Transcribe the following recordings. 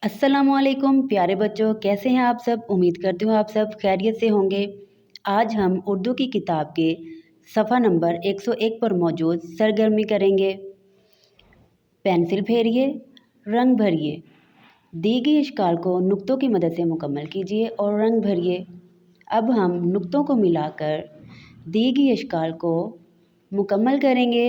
अस्सलामुअलैकुम प्यारे बच्चों, कैसे हैं आप सब। उम्मीद करती हूँ आप सब खैरियत से होंगे। आज हम उर्दू की किताब के सफ़ा नंबर 101 पर मौजूद सरगर्मी करेंगे। पेंसिल फेरिए, रंग भरिए। दी गई इश्काल को नुक्तों की मदद से मुकम्मल कीजिए और रंग भरिए। अब हम नुक्तों को मिलाकर दी गई इश्काल को मुकम्मल करेंगे।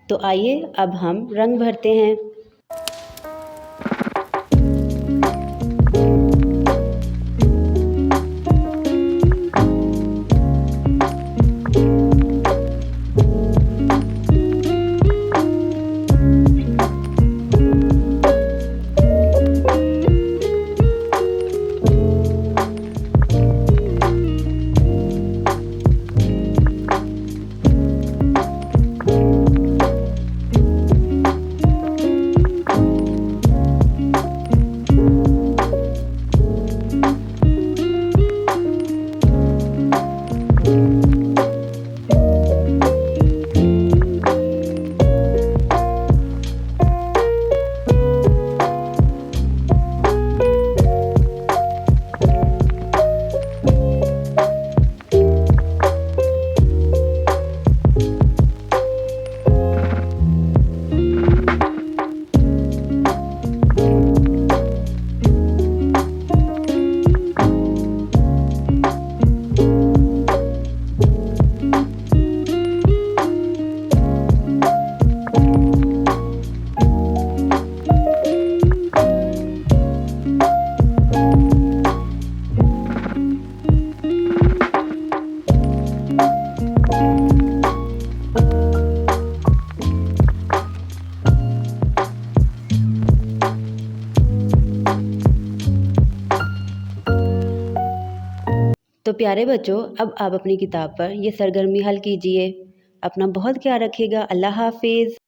तो आइए अब हम रंग भरते हैं। तो प्यारे बच्चों, अब आप अपनी किताब पर ये सरगर्मी हल कीजिए। अपना बहुत ख्याल रखिएगा। अल्लाह हाफिज़।